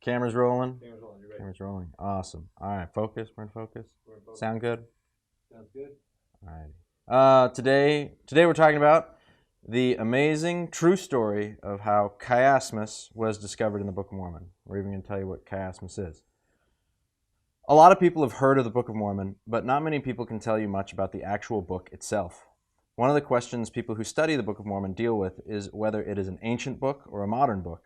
Camera's rolling. Camera's rolling. You ready? Camera's rolling. Awesome. All right, focus. We're in focus. We're in focus. Sound good? Sounds good. All right. Today we're talking about the amazing true story of how Chiasmus was discovered in the Book of Mormon. We're even going to tell you what Chiasmus is. A lot of people have heard of the Book of Mormon, but not many people can tell you much about the actual book itself. One of the questions people who study the Book of Mormon deal with is whether it is an ancient book or a modern book.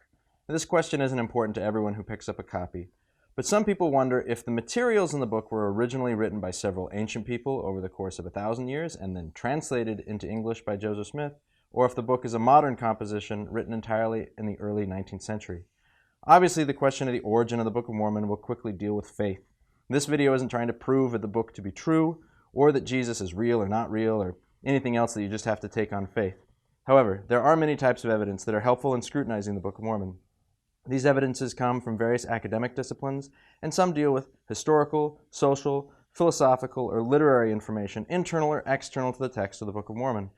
This question isn't important to everyone who picks up a copy, but some people wonder if the materials in the book were originally written by several ancient people over the course of 1,000 years and then translated into English by Joseph Smith, or if the book is a modern composition written entirely in the early 19th century. Obviously, the question of the origin of the Book of Mormon will quickly deal with faith. This video isn't trying to prove the book to be true, or that Jesus is real or not real, or anything else that you just have to take on faith. However, there are many types of evidence that are helpful in scrutinizing the Book of Mormon. These evidences come from various academic disciplines, and some deal with historical, social, philosophical, or literary information internal or external to the text of the Book of Mormon.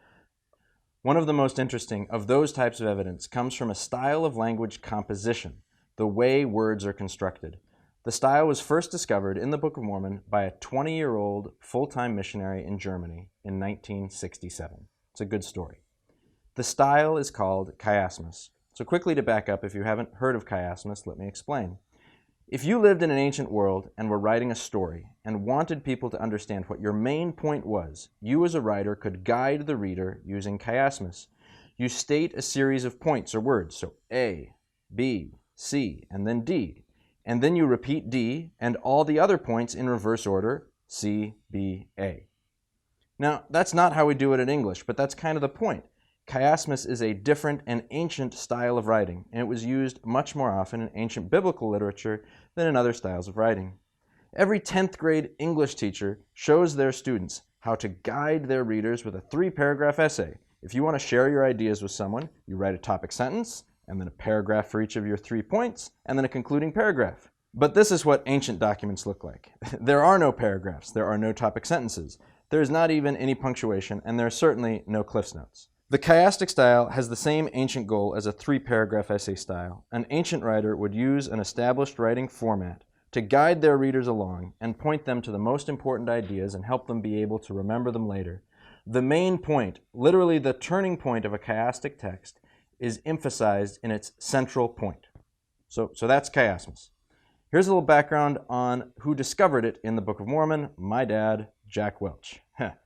One of the most interesting of those types of evidence comes from a style of language composition, the way words are constructed. The style was first discovered in the Book of Mormon by a 20-year-old full-time missionary in Germany in 1967. It's a good story. The style is called Chiasmus. So quickly to back up, if you haven't heard of Chiasmus, let me explain. If you lived in an ancient world and were writing a story and wanted people to understand what your main point was, you as a writer could guide the reader using Chiasmus. You state a series of points or words, so A, B, C, and then D. And then you repeat D and all the other points in reverse order, C, B, A. Now, that's not how we do it in English, but that's kind of the point. Chiasmus is a different and ancient style of writing, and it was used much more often in ancient biblical literature than in other styles of writing. Every 10th grade English teacher shows their students how to guide their readers with a 3-paragraph essay. If you want to share your ideas with someone, you write a topic sentence, and then a paragraph for each of your 3 points, and then a concluding paragraph. But this is what ancient documents look like. There are no paragraphs, there are no topic sentences, there is not even any punctuation, and there are certainly no Cliff's Notes. The chiastic style has the same ancient goal as a 3-paragraph essay style. An ancient writer would use an established writing format to guide their readers along and point them to the most important ideas and help them be able to remember them later. The main point, literally the turning point of a chiastic text, is emphasized in its central point. So that's Chiasmus. Here's a little background on who discovered it in the Book of Mormon, my dad, Jack Welch.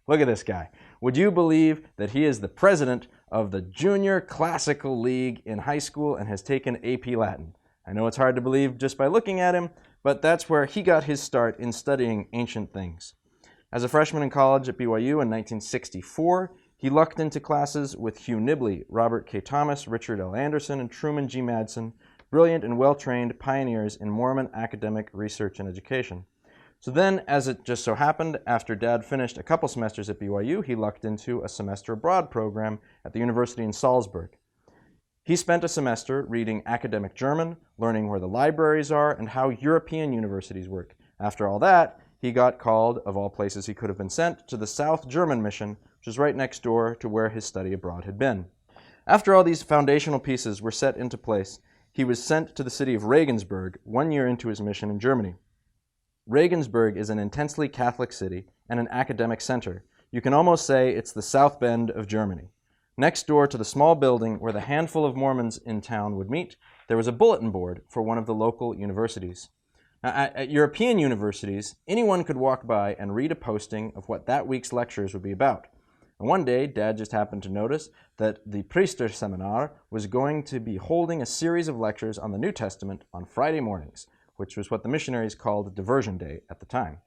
Look at this guy. Would you believe that he is the president of the Junior Classical League in high school and has taken AP Latin? I know it's hard to believe just by looking at him, but that's where he got his start in studying ancient things. As a freshman in college at BYU in 1964, he lucked into classes with Hugh Nibley, Robert K. Thomas, Richard L. Anderson, and Truman G. Madsen, brilliant and well-trained pioneers in Mormon academic research and education. So then, as it just so happened, after Dad finished a couple semesters at BYU, he lucked into a semester abroad program at the University in Salzburg. He spent a semester reading academic German, learning where the libraries are, and how European universities work. After all that, he got called, of all places he could have been sent, to the South German mission, which is right next door to where his study abroad had been. After all these foundational pieces were set into place, he was sent to the city of Regensburg 1 year into his mission in Germany. Regensburg is an intensely Catholic city and an academic center. You can almost say it's the South Bend of Germany. Next door to the small building where the handful of Mormons in town would meet, there was a bulletin board for one of the local universities. Now, at European universities, anyone could walk by and read a posting of what that week's lectures would be about. And one day, Dad just happened to notice that the Priester Seminar was going to be holding a series of lectures on the New Testament on Friday mornings, which was what the missionaries called Diversion Day at the time.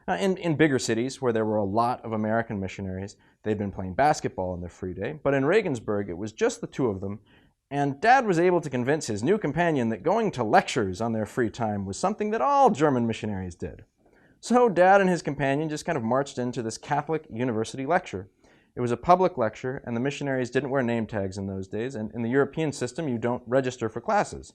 In bigger cities, where there were a lot of American missionaries, they'd been playing basketball on their free day, but in Regensburg, it was just the 2 of them, and Dad was able to convince his new companion that going to lectures on their free time was something that all German missionaries did. So Dad and his companion just kind of marched into this Catholic university lecture. It was a public lecture, and the missionaries didn't wear name tags in those days, and in the European system, you don't register for classes.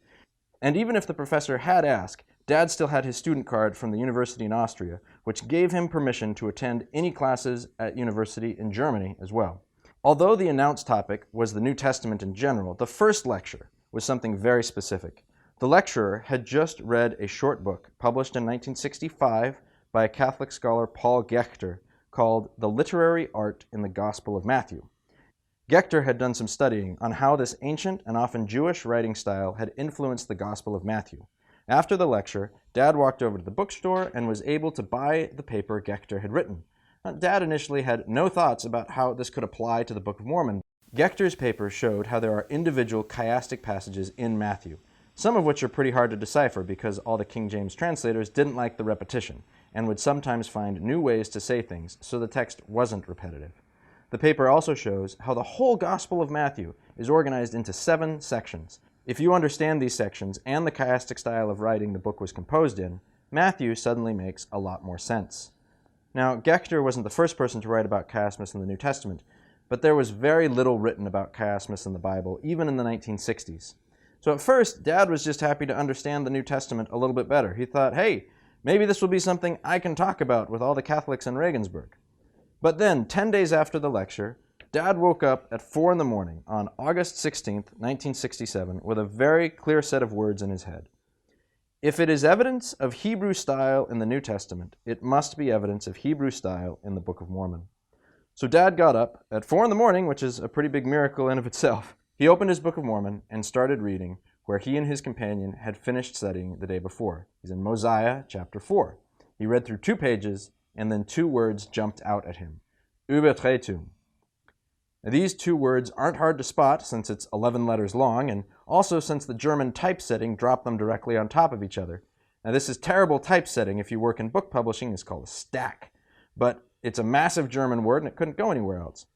And even if the professor had asked, Dad still had his student card from the university in Austria, which gave him permission to attend any classes at university in Germany as well. Although the announced topic was the New Testament in general, the first lecture was something very specific. The lecturer had just read a short book published in 1965 by a Catholic scholar, Paul Gechter, called The Literary Art in the Gospel of Matthew. Gechter had done some studying on how this ancient and often Jewish writing style had influenced the Gospel of Matthew. After the lecture, Dad walked over to the bookstore and was able to buy the paper Gechter had written. Dad initially had no thoughts about how this could apply to the Book of Mormon. Gechter's paper showed how there are individual chiastic passages in Matthew, some of which are pretty hard to decipher because all the King James translators didn't like the repetition and would sometimes find new ways to say things, so the text wasn't repetitive. The paper also shows how the whole Gospel of Matthew is organized into 7 sections. If you understand these sections and the chiastic style of writing the book was composed in, Matthew suddenly makes a lot more sense. Now, Gechter wasn't the first person to write about chiasmus in the New Testament, but there was very little written about chiasmus in the Bible, even in the 1960s. So at first, Dad was just happy to understand the New Testament a little bit better. He thought, hey, maybe this will be something I can talk about with all the Catholics in Regensburg. But then, 10 days after the lecture, Dad woke up at 4 in the morning on August 16th, 1967, with a very clear set of words in his head. If it is evidence of Hebrew style in the New Testament, it must be evidence of Hebrew style in the Book of Mormon. So Dad got up at 4 in the morning, which is a pretty big miracle in of itself. He opened his Book of Mormon and started reading where he and his companion had finished studying the day before. He's in Mosiah chapter 4. He read through 2 pages, and then 2 words jumped out at him. Übertretung. Now, these 2 words aren't hard to spot since it's 11 letters long, and also since the German typesetting dropped them directly on top of each other. Now, this is terrible typesetting if you work in book publishing. It's called a stack. But it's a massive German word, and it couldn't go anywhere else.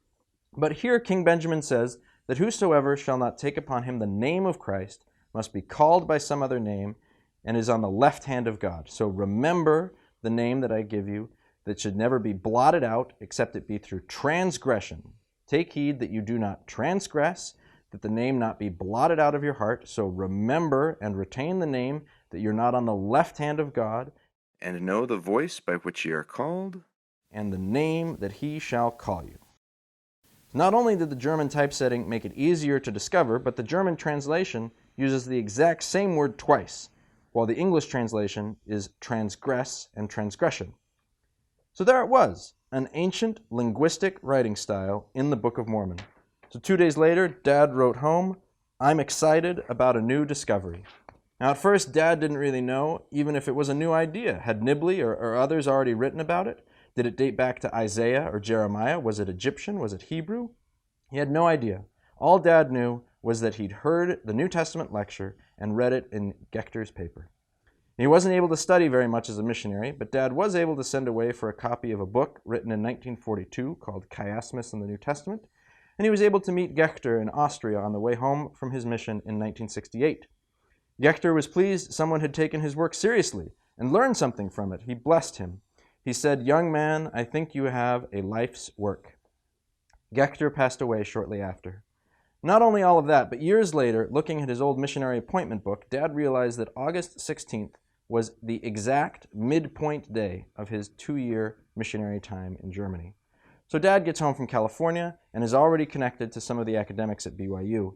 But here King Benjamin says that whosoever shall not take upon him the name of Christ must be called by some other name and is on the left hand of God. So remember the name that I give you, that should never be blotted out except it be through transgression. Take heed that you do not transgress, that the name not be blotted out of your heart. So remember and retain the name, that you're not on the left hand of God, and know the voice by which ye are called, and the name that he shall call you. Not only did the German typesetting make it easier to discover, but the German translation uses the exact same word twice, while the English translation is transgress and transgression. So there it was, an ancient linguistic writing style in the Book of Mormon. So 2 days later, Dad wrote home, "I'm excited about a new discovery." Now at first, Dad didn't really know even if it was a new idea. Had Nibley or others already written about it? Did it date back to Isaiah or Jeremiah? Was it Egyptian? Was it Hebrew? He had no idea. All Dad knew was that he'd heard the New Testament lecture and read it in Gechter's paper. He wasn't able to study very much as a missionary, but Dad was able to send away for a copy of a book written in 1942 called Chiasmus in the New Testament, and he was able to meet Gechter in Austria on the way home from his mission in 1968. Gechter was pleased someone had taken his work seriously and learned something from it. He blessed him. He said, "Young man, I think you have a life's work." Gechter passed away shortly after. Not only all of that, but years later, looking at his old missionary appointment book, Dad realized that August 16th was the exact midpoint day of his 2-year missionary time in Germany. So Dad gets home from California and is already connected to some of the academics at BYU.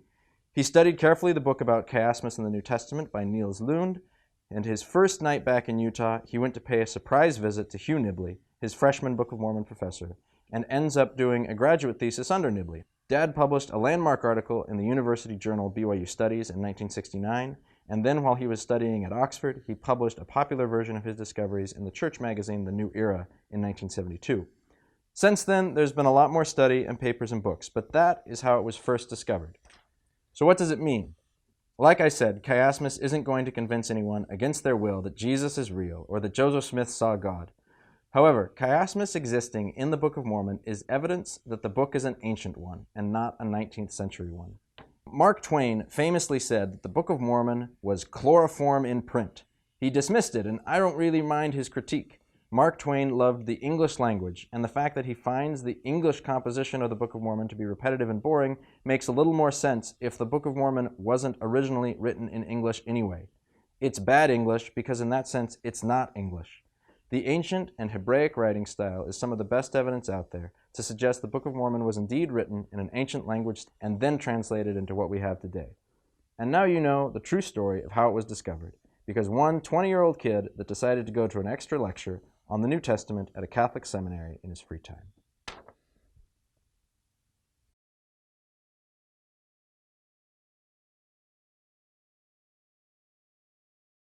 He studied carefully the book about Chiasmus in the New Testament by Niels Lund, and his first night back in Utah, he went to pay a surprise visit to Hugh Nibley, his freshman Book of Mormon professor, and ends up doing a graduate thesis under Nibley. Dad published a landmark article in the University Journal BYU Studies in 1969, and then while he was studying at Oxford, he published a popular version of his discoveries in the church magazine The New Era in 1972. Since then, there's been a lot more study and papers and books, but that is how it was first discovered. So what does it mean? Like I said, Chiasmus isn't going to convince anyone against their will that Jesus is real or that Joseph Smith saw God. However, Chiasmus existing in the Book of Mormon is evidence that the book is an ancient one and not a 19th century one. Mark Twain famously said that the Book of Mormon was chloroform in print. He dismissed it, and I don't really mind his critique. Mark Twain loved the English language, and the fact that he finds the English composition of the Book of Mormon to be repetitive and boring makes a little more sense if the Book of Mormon wasn't originally written in English anyway. It's bad English because in that sense it's not English. The ancient and Hebraic writing style is some of the best evidence out there to suggest the Book of Mormon was indeed written in an ancient language and then translated into what we have today. And now you know the true story of how it was discovered, because one 20-year-old kid that decided to go to an extra lecture on the New Testament at a Catholic seminary in his free time.